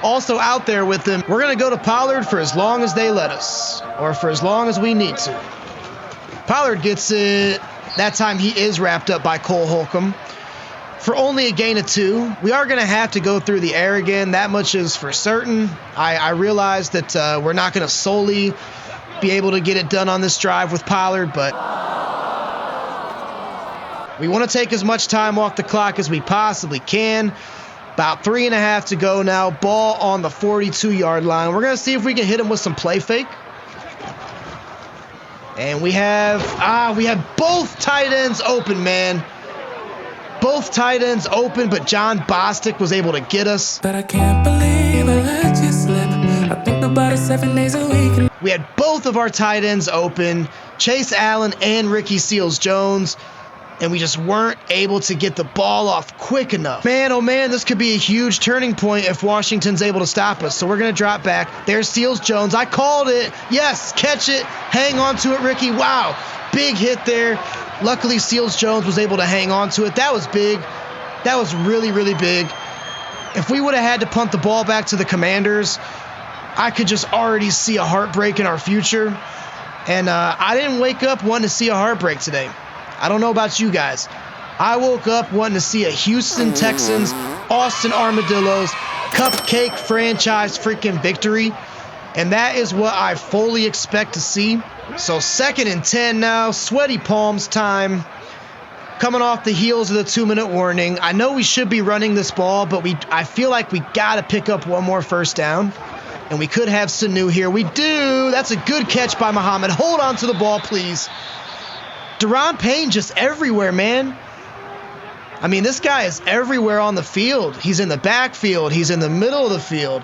also out there with him. We're going to go to Pollard for as long as they let us, or for as long as we need to. Pollard gets it. That time he is wrapped up by Cole Holcomb for only a gain of 2. We are going to have to go through the air again. That much is for certain. I realize that we're not going to solely be able to get it done on this drive with Pollard, but we want to take as much time off the clock as we possibly can. About 3.5 to go now. Ball on the 42-yard line. We're going to see if we can hit him with some play fake. And we have both tight ends open, man. Both tight ends open, but John Bostic was able to get us. But I can't believe I let you slip. I think about it 7 days a week. We had both of our tight ends open, Chase Allen and Ricky Seals-Jones, and we just weren't able to get the ball off quick enough. Man, oh man, this could be a huge turning point if Washington's able to stop us. So we're going to drop back. There's Seals-Jones. I called it. Yes, catch it. Hang on to it, Ricky. Wow, big hit there. Luckily, Seals-Jones was able to hang on to it. That was big. That was really, really big. If we would have had to punt the ball back to the Commanders, I could just already see a heartbreak in our future. And I didn't wake up wanting to see a heartbreak today. I don't know about you guys. I woke up wanting to see a Houston Texans, Austin Armadillos, Cupcake Franchise freaking victory. And that is what I fully expect to see. So 2nd and 10 now, sweaty palms time. Coming off the heels of the 2-minute warning. I know we should be running this ball, but I feel like we got to pick up one more first down. And we could have Sanu here. We do. That's a good catch by Muhammad. Hold on to the ball, please. Deron Payne just everywhere, man. I mean, this guy is everywhere on the field. He's in the backfield. He's in the middle of the field.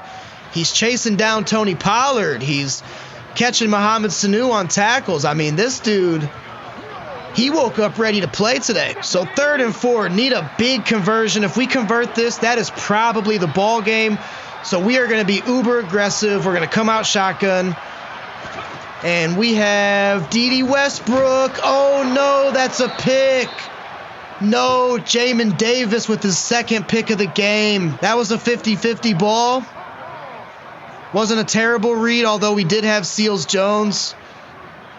He's chasing down Tony Pollard. He's catching Mohamed Sanu on tackles. I mean, this dude, he woke up ready to play today. So 3rd and 4, need a big conversion. If we convert this, that is probably the ball game. So we are going to be uber aggressive. We're going to come out shotgun. And we have D.D. Westbrook. Oh, no, that's a pick. No, Jamin Davis with his 2nd pick of the game. That was a 50-50 ball. Wasn't a terrible read, although we did have Seals Jones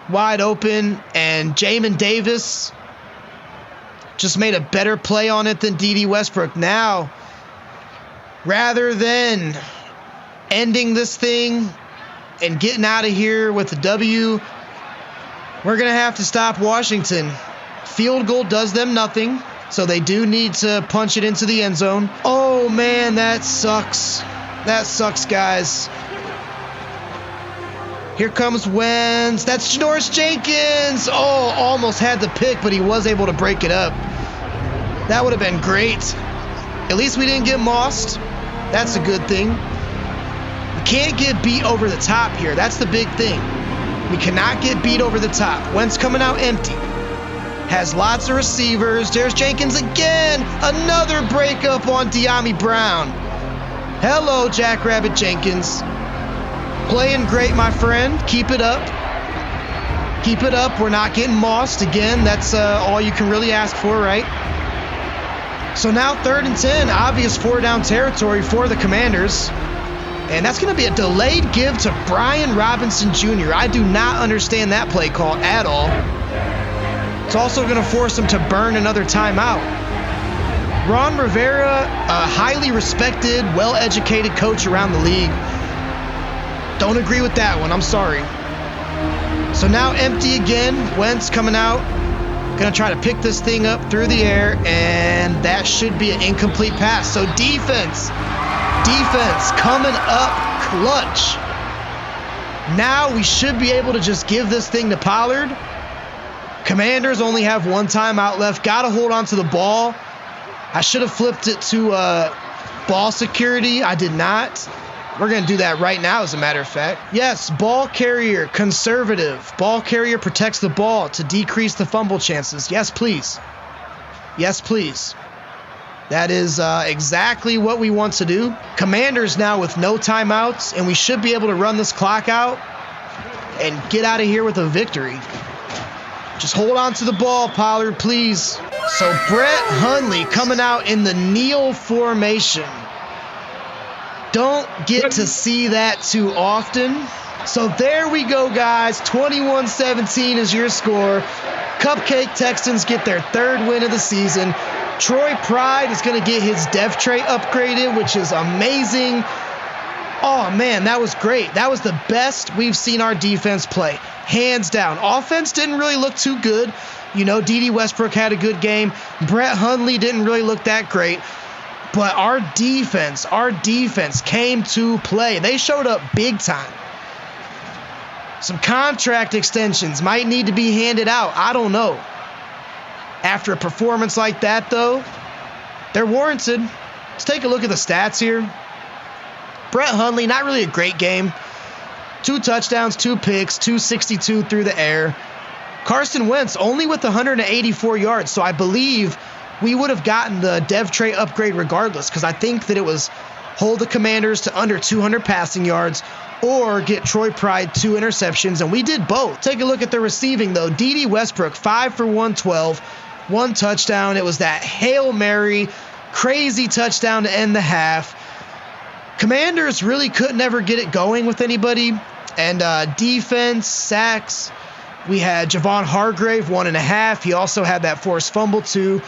wide open. And Jamin Davis just made a better play on it than D.D. Westbrook. Now, rather than ending this thing and getting out of here with a W, we're going to have to stop Washington. Field goal does them nothing, so they do need to punch it into the end zone. Oh, man, that sucks. That sucks, guys. Here comes Wentz. That's Janoris Jenkins. Oh, almost had the pick, but he was able to break it up. That would have been great. At least we didn't get mossed. That's a good thing. We can't get beat over the top here. That's the big thing. We cannot get beat over the top. Wentz coming out empty. Has lots of receivers. There's Jenkins again. Another breakup on De'Ami Brown. Hello, Jackrabbit Jenkins. Playing great, my friend. Keep it up. Keep it up. We're not getting mossed again. That's all you can really ask for, right? So now 3rd and 10, obvious 4-down territory for the Commanders. And that's going to be a delayed give to Brian Robinson Jr. I do not understand that play call at all. It's also going to force him to burn another timeout. Ron Rivera, a highly respected, well-educated coach around the league. Don't agree with that one. I'm sorry. So now empty again. Wentz coming out. Going to try to pick this thing up through the air, and that should be an incomplete pass. So defense coming up clutch. Now we should be able to just give this thing to Pollard. Commanders only have 1 timeout left. Got to hold on to the ball. I should have flipped it to ball security. I did not. We're going to do that right now, as a matter of fact. Yes, ball carrier, conservative. Ball carrier protects the ball to decrease the fumble chances. Yes, please. Yes, please. That is exactly what we want to do. Commanders now with no timeouts, and we should be able to run this clock out and get out of here with a victory. Just hold on to the ball, Pollard, please. So Brett Hundley coming out in the kneel formation. Don't get to see that too often. So there we go, guys. 21-17 is your score. Cupcake Texans get their 3rd win of the season. Troy Pride is going to get his dev tray upgraded, which is amazing. Oh, man, that was great. That was the best we've seen our defense play. Hands down. Offense didn't really look too good. You know, D.D. Westbrook had a good game. Brett Hundley didn't really look that great. But our defense came to play. They showed up big time. Some contract extensions might need to be handed out. I don't know. After a performance like that, though, they're warranted. Let's take a look at the stats here. Brett Hundley, not really a great game. 2 touchdowns, 2 picks, 262 through the air. Carson Wentz only with 184 yards, so I believe we would have gotten the dev tray upgrade regardless, because I think that it was hold the Commanders to under 200 passing yards or get Troy Pride 2 interceptions, and we did both. Take a look at the receiving, though. D.D. Westbrook, 5 for 112, 1 touchdown. It was that Hail Mary, crazy touchdown to end the half. Commanders really couldn't ever get it going with anybody, and defense, sacks. We had Javon Hargrave, 1.5. He also had that forced fumble, too.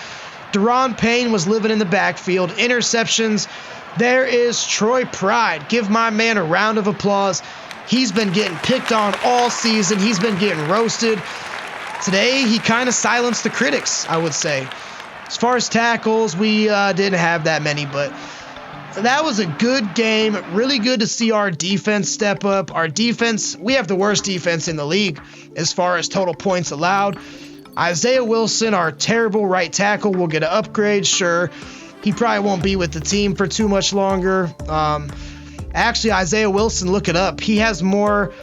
Deron Payne was living in the backfield. Interceptions. There is Troy Pride. Give my man a round of applause. He's been getting picked on all season. He's been getting roasted. Today, he kind of silenced the critics, I would say. As far as tackles, we didn't have that many, but that was a good game. Really good to see our defense step up. Our defense, we have the worst defense in the league as far as total points allowed. Isaiah Wilson, our terrible right tackle, will get an upgrade, sure. He probably won't be with the team for too much longer. Actually, Isaiah Wilson, look it up. He has more,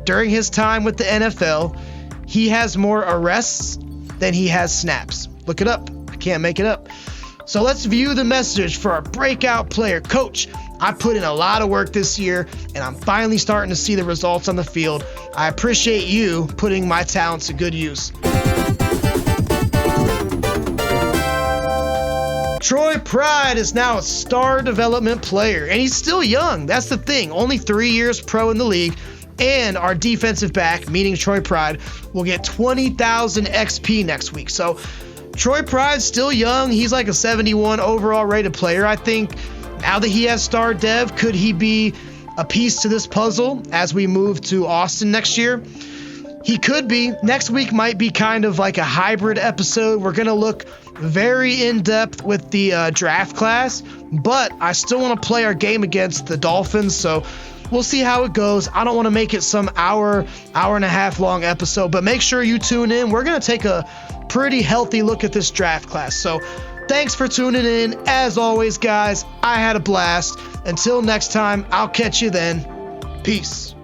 during his time with the NFL, he has more arrests than he has snaps. Look it up. I can't make it up. So let's view the message for our breakout player. Coach, I put in a lot of work this year, and I'm finally starting to see the results on the field. I appreciate you putting my talents to good use. Troy Pride is now a star development player, and he's still young. That's the thing. Only 3 years pro in the league. And our defensive back, meaning Troy Pride, will get 20,000 XP next week. So Troy Pride's still young. He's like a 71 overall rated player. I think now that he has star dev, could he be a piece to this puzzle as we move to Austin next year? He could be. Next week might be kind of like a hybrid episode. We're going to look very in-depth with the draft class, but I still want to play our game against the Dolphins, so we'll see how it goes. I don't want to make it some hour and a half long episode, but make sure you tune in. We're going to take a pretty healthy look at this draft class. So thanks for tuning in. As always, guys, I had a blast. Until next time, I'll catch you then. Peace.